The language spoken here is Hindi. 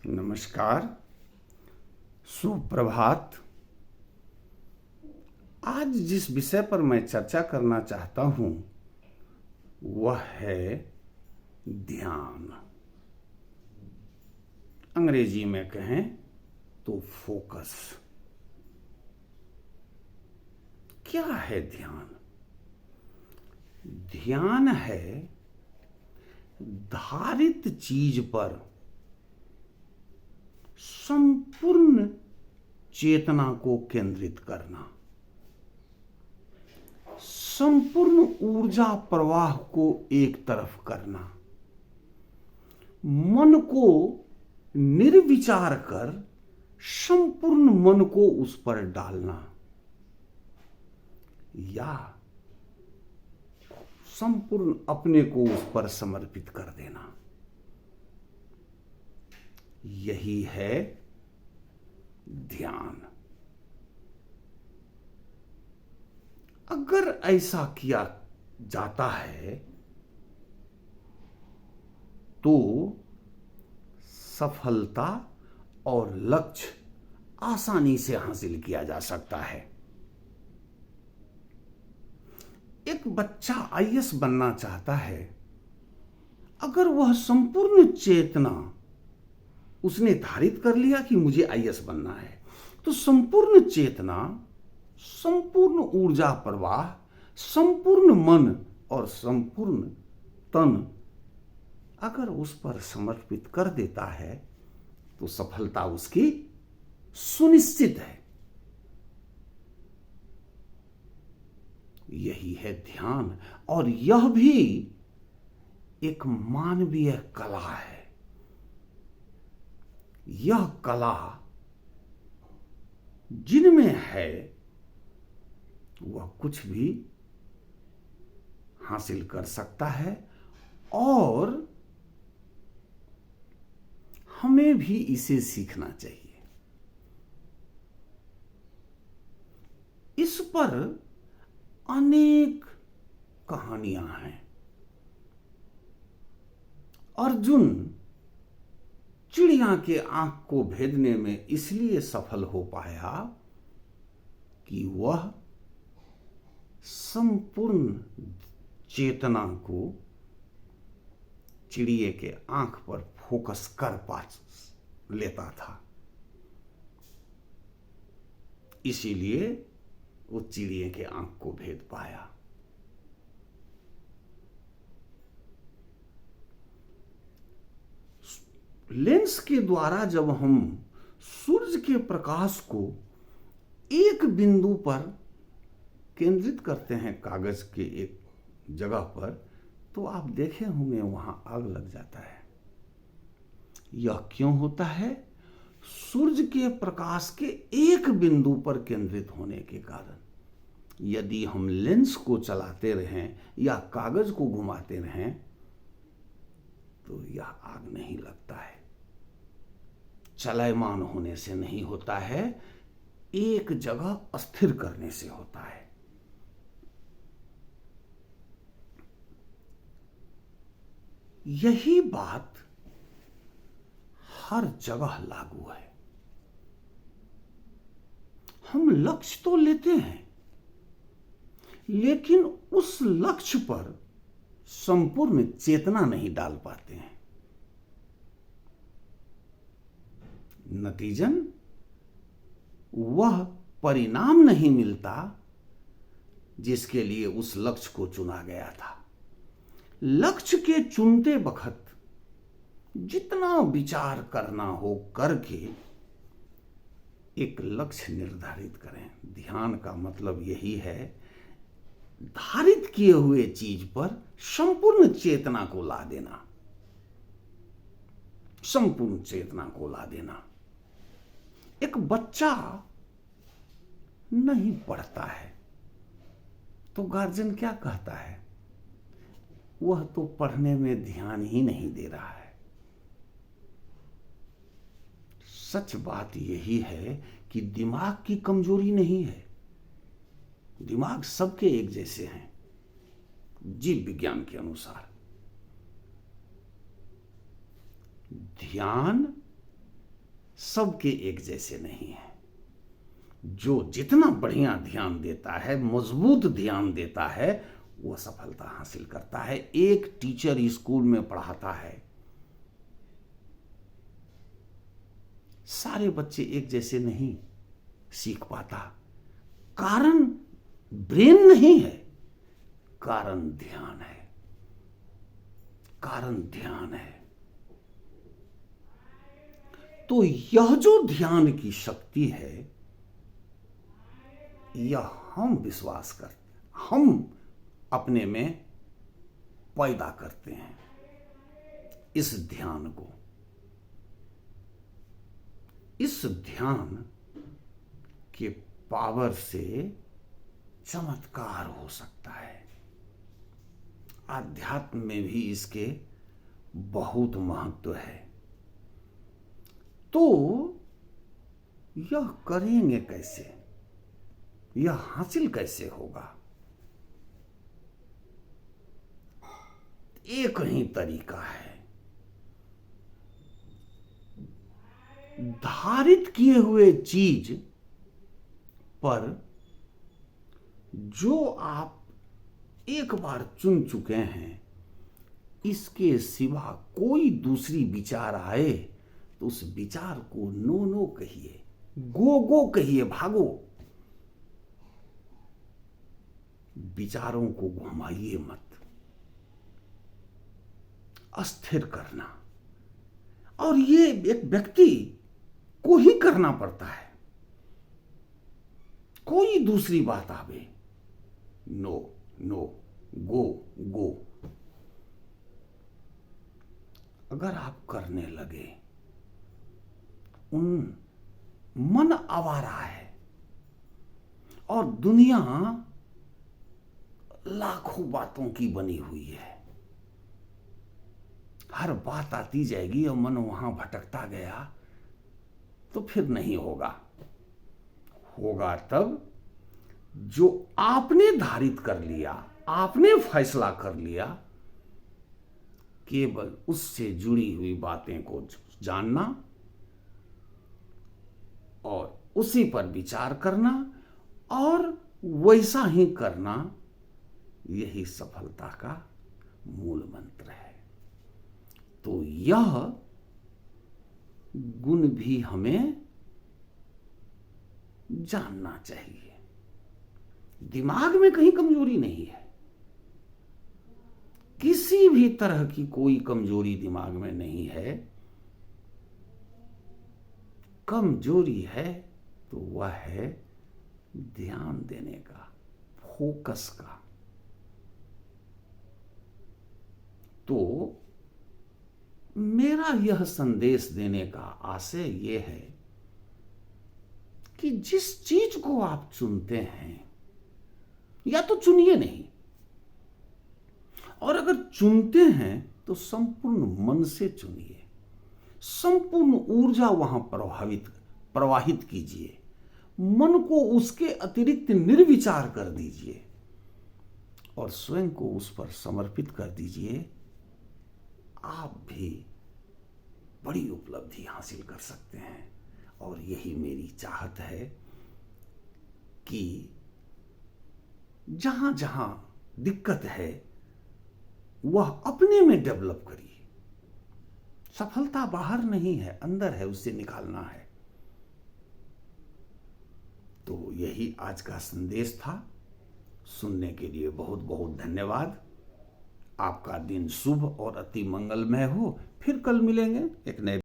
नमस्कार, सुप्रभात। आज जिस विषय पर मैं चर्चा करना चाहता हूं वह है ध्यान। अंग्रेजी में कहें तो फोकस। क्या है ध्यान? ध्यान है धारित चीज पर संपूर्ण चेतना को केंद्रित करना, संपूर्ण ऊर्जा प्रवाह को एक तरफ करना, मन को निर्विचार कर संपूर्ण मन को उस पर डालना या संपूर्ण अपने को उस पर समर्पित कर देना। यही है ध्यान। अगर ऐसा किया जाता है तो सफलता और लक्ष्य आसानी से हासिल किया जा सकता है। एक बच्चा आईएएस बनना चाहता है। अगर वह संपूर्ण चेतना उसने धारित कर लिया कि मुझे आईएएस बनना है, तो संपूर्ण चेतना, संपूर्ण ऊर्जा प्रवाह, संपूर्ण मन और संपूर्ण तन अगर उस पर समर्पित कर देता है तो सफलता उसकी सुनिश्चित है। यही है ध्यान। और यह भी एक मानवीय कला है। यह कला जिनमें है वह कुछ भी हासिल कर सकता है और हमें भी इसे सीखना चाहिए। इस पर अनेक कहानियां हैं। अर्जुन चिड़िया के आंख को भेदने में इसलिए सफल हो पाया कि वह संपूर्ण चेतना को चिड़िए के आंख पर फोकस कर पा लेता था। इसीलिए वो चिड़िए के आंख को भेद पाया। लेंस के द्वारा जब हम सूर्य के प्रकाश को एक बिंदु पर केंद्रित करते हैं कागज के एक जगह पर, तो आप देखे होंगे वहां आग लग जाता है। यह क्यों होता है? सूर्य के प्रकाश के एक बिंदु पर केंद्रित होने के कारण। यदि हम लेंस को चलाते रहें या कागज को घुमाते रहें तो यह आग नहीं लगता है। चलयमान होने से नहीं होता है, एक जगह स्थिर करने से होता है। यही बात हर जगह लागू है। हम लक्ष्य तो लेते हैं, लेकिन उस लक्ष्य पर संपूर्ण चेतना नहीं डाल पाते हैं। नतीजन वह परिणाम नहीं मिलता जिसके लिए उस लक्ष्य को चुना गया था। लक्ष्य के चुनते वक्त जितना विचार करना हो करके एक लक्ष्य निर्धारित करें। ध्यान का मतलब यही है, धारित किए हुए चीज पर संपूर्ण चेतना को ला देना, संपूर्ण चेतना को ला देना। एक बच्चा नहीं पढ़ता है तो गार्जियन क्या कहता है? वह तो पढ़ने में ध्यान ही नहीं दे रहा है। सच बात यही है कि दिमाग की कमजोरी नहीं है। दिमाग सबके एक जैसे हैं जीव विज्ञान के अनुसार। ध्यान सबके एक जैसे नहीं है। जो जितना बढ़िया ध्यान देता है, मजबूत ध्यान देता है, वो सफलता हासिल करता है। एक टीचर स्कूल में पढ़ाता है, सारे बच्चे एक जैसे नहीं सीख पाता। कारण ब्रेन नहीं है, कारण ध्यान है, कारण ध्यान है। तो यह जो ध्यान की शक्ति है, यह हम विश्वास करते, हम अपने में पैदा करते हैं इस ध्यान को। इस ध्यान के पावर से चमत्कार हो सकता है। आध्यात्म में भी इसके बहुत महत्व है। तो यह करेंगे कैसे, यह हासिल कैसे होगा? एक ही तरीका है, धारित किए हुए चीज पर जो आप एक बार चुन चुके हैं, इसके सिवा कोई दूसरी विचार आए तो उस विचार को नो नो कहिए, गो गो कहिए, भागो। विचारों को घुमाइए मत। अस्थिर करना, और ये एक व्यक्ति को ही करना पड़ता है। कोई दूसरी बात आवे, नो नो, गो गो। अगर आप करने लगे, मन आवारा है और दुनिया लाखों बातों की बनी हुई है। हर बात आती जाएगी और मन वहां भटकता गया तो फिर नहीं होगा। होगा तब जो आपने धारित कर लिया, आपने फैसला कर लिया, केवल उससे जुड़ी हुई बातें को जानना और उसी पर विचार करना और वैसा ही करना, यही सफलता का मूल मंत्र है। तो यह गुण भी हमें जानना चाहिए। दिमाग में कहीं कमजोरी नहीं है, किसी भी तरह की कोई कमजोरी दिमाग में नहीं है। कमजोरी है तो वह है ध्यान देने का, फोकस का। तो मेरा यह संदेश देने का आशय यह है कि जिस चीज को आप चुनते हैं, या तो चुनिए नहीं, और अगर चुनते हैं तो संपूर्ण मन से चुनिए, संपूर्ण ऊर्जा वहां प्रवाहित कीजिए, मन को उसके अतिरिक्त निर्विचार कर दीजिए और स्वयं को उस पर समर्पित कर दीजिए। आप भी बड़ी उपलब्धि हासिल कर सकते हैं। और यही मेरी चाहत है कि जहां जहां दिक्कत है वह अपने में डेवलप करिए। सफलता बाहर नहीं है, अंदर है, उससे निकालना है। तो यही आज का संदेश था। सुनने के लिए बहुत बहुत धन्यवाद। आपका दिन शुभ और अति मंगलमय हो। फिर कल मिलेंगे एक नए